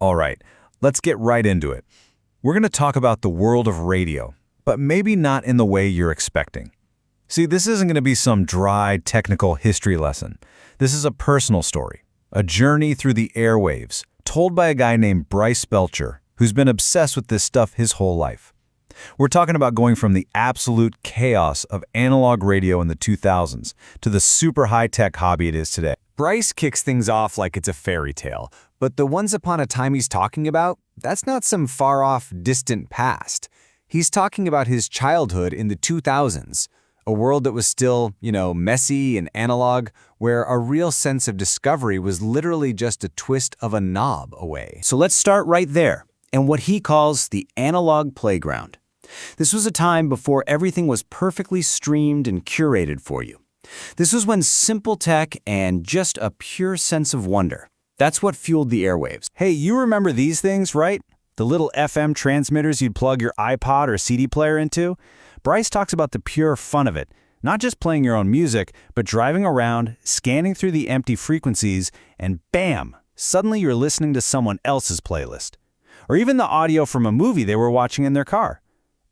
All right, let's get right into it. We're going to talk about the world of radio, but maybe not in the way you're expecting. See, this isn't going to be some dry, technical history lesson. This is a personal story, a journey through the airwaves, told by a guy named Bryce Belcher, who's been obsessed with this stuff his whole life. We're talking about going from the absolute chaos of analog radio in the 2000s to the super high-tech hobby it is today. Bryce kicks things off like it's a fairy tale, but the once upon a time he's talking about, that's not some far-off, distant past. He's talking about his childhood in the 2000s, a world that was still, messy and analog, where a real sense of discovery was literally just a twist of a knob away. So let's start right there, and what he calls the analog playground. This was a time before everything was perfectly streamed and curated for you. This was when simple tech and just a pure sense of wonder. That's what fueled the airwaves. Hey, you remember these things, right? The little FM transmitters you'd plug your iPod or CD player into? Bryce talks about the pure fun of it, not just playing your own music, but driving around, scanning through the empty frequencies, and bam, suddenly you're listening to someone else's playlist. Or even the audio from a movie they were watching in their car.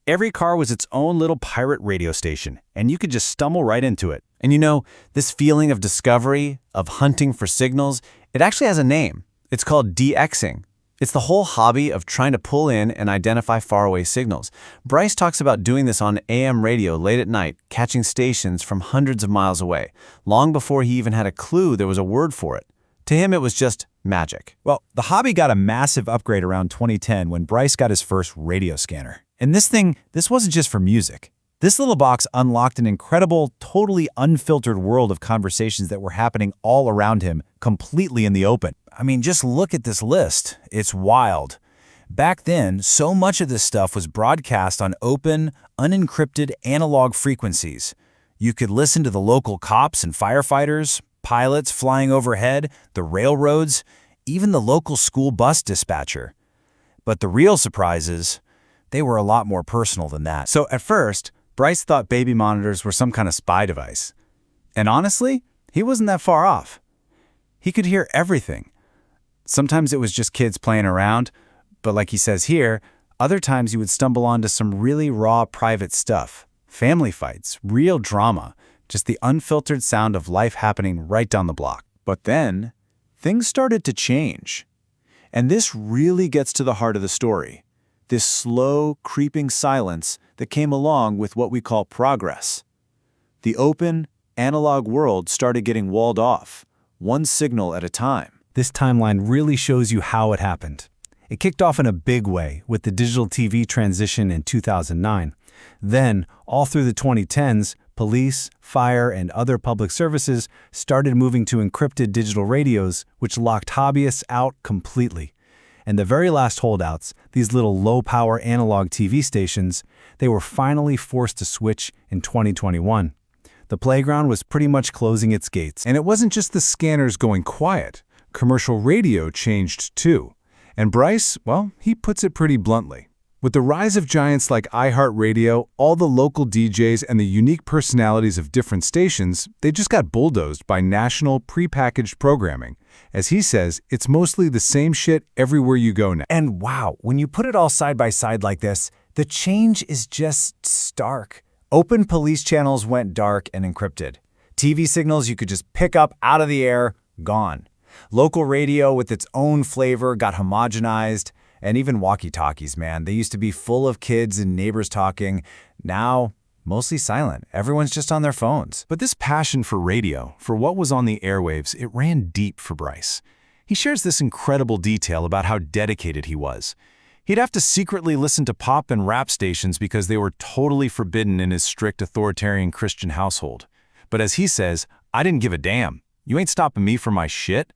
Every car was its own little pirate radio station, and you could just stumble right into it. And this feeling of discovery, of hunting for signals, it actually has a name. It's called DXing. It's the whole hobby of trying to pull in and identify faraway signals. Bryce talks about doing this on AM radio late at night, catching stations from hundreds of miles away, long before he even had a clue there was a word for it. To him, it was just magic. Well, the hobby got a massive upgrade around 2010 when Bryce got his first radio scanner. And this wasn't just for music. This little box unlocked an incredible, totally unfiltered world of conversations that were happening all around him, completely in the open. I mean, just look at this list. It's wild. Back then, so much of this stuff was broadcast on open, unencrypted analog frequencies. You could listen to the local cops and firefighters, pilots flying overhead, the railroads, even the local school bus dispatcher. But the real surprise is, they were a lot more personal than that. So at first, Bryce thought baby monitors were some kind of spy device. And honestly, he wasn't that far off. He could hear everything. Sometimes it was just kids playing around, but like he says here, other times you would stumble onto some really raw private stuff. Family fights, real drama, just the unfiltered sound of life happening right down the block. But then, things started to change. And this really gets to the heart of the story. This slow, creeping silence that came along with what we call progress. The open, analog world started getting walled off, one signal at a time. This timeline really shows you how it happened. It kicked off in a big way with the digital TV transition in 2009. Then, all through the 2010s, police, fire, and other public services started moving to encrypted digital radios, which locked hobbyists out completely. And the very last holdouts, these little low-power analog TV stations, they were finally forced to switch in 2021. The playground was pretty much closing its gates. And it wasn't just the scanners going quiet. Commercial radio changed too. And Bryce, well, he puts it pretty bluntly. With the rise of giants like iHeartRadio, all the local DJs and the unique personalities of different stations, they just got bulldozed by national prepackaged programming. As he says, it's mostly the same shit everywhere you go now. And wow, when you put it all side by side like this, the change is just stark. Open police channels went dark and encrypted. TV signals you could just pick up out of the air, gone. Local radio with its own flavor got homogenized. And even walkie-talkies, man. They used to be full of kids and neighbors talking. Now, mostly silent. Everyone's just on their phones. But this passion for radio, for what was on the airwaves, it ran deep for Bryce. He shares this incredible detail about how dedicated he was. He'd have to secretly listen to pop and rap stations because they were totally forbidden in his strict authoritarian Christian household. But as he says, I didn't give a damn. You ain't stopping me from my shit.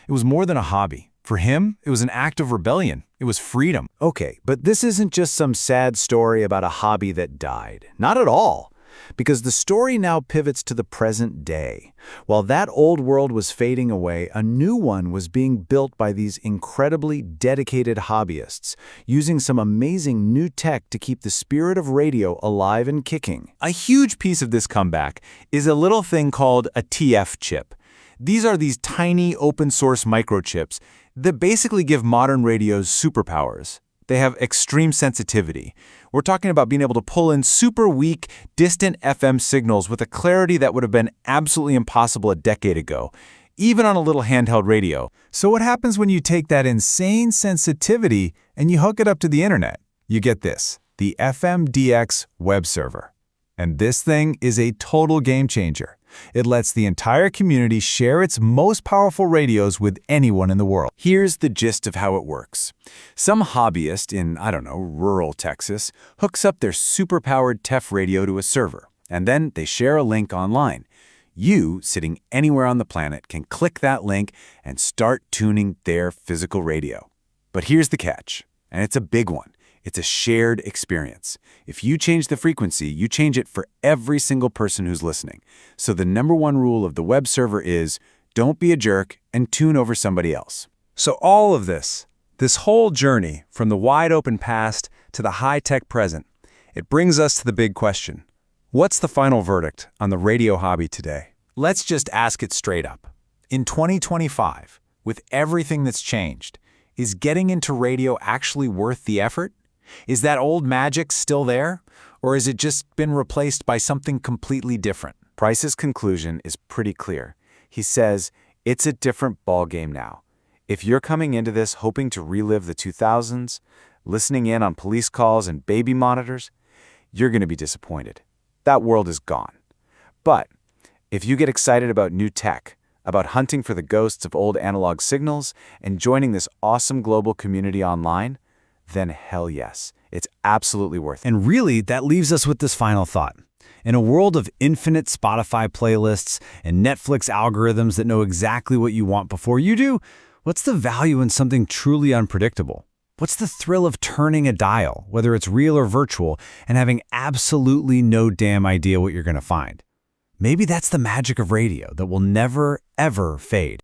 It was more than a hobby. For him, it was an act of rebellion. It was freedom. Okay, but this isn't just some sad story about a hobby that died. Not at all. Because the story now pivots to the present day. While that old world was fading away, a new one was being built by these incredibly dedicated hobbyists, using some amazing new tech to keep the spirit of radio alive and kicking. A huge piece of this comeback is a little thing called a TF chip. These are these tiny open-source microchips. that basically give modern radios superpowers. They have extreme sensitivity. We're talking about being able to pull in super weak, distant FM signals with a clarity that would have been absolutely impossible a decade ago, even on a little handheld radio. So what happens when you take that insane sensitivity and you hook it up to the internet? You get this, the FMDX web server. And this thing is a total game changer. It lets the entire community share its most powerful radios with anyone in the world. Here's the gist of how it works. Some hobbyist in, rural Texas hooks up their super-powered TEF radio to a server, and then they share a link online. You, sitting anywhere on the planet, can click that link and start tuning their physical radio. But here's the catch, and it's a big one. It's a shared experience. If you change the frequency, you change it for every single person who's listening. So the #1 rule of the web server is, don't be a jerk and tune over somebody else. So all of this whole journey from the wide-open past to the high-tech present, it brings us to the big question. What's the final verdict on the radio hobby today? Let's just ask it straight up. In 2025, with everything that's changed, is getting into radio actually worth the effort? Is that old magic still there? Or has it just been replaced by something completely different? Price's conclusion is pretty clear. He says, it's a different ballgame now. If you're coming into this hoping to relive the 2000s, listening in on police calls and baby monitors, you're going to be disappointed. That world is gone. But if you get excited about new tech, about hunting for the ghosts of old analog signals and joining this awesome global community online, then hell yes, it's absolutely worth it. And really, that leaves us with this final thought. In a world of infinite Spotify playlists and Netflix algorithms that know exactly what you want before you do, what's the value in something truly unpredictable? What's the thrill of turning a dial, whether it's real or virtual, and having absolutely no damn idea what you're going to find? Maybe that's the magic of radio that will never, ever fade.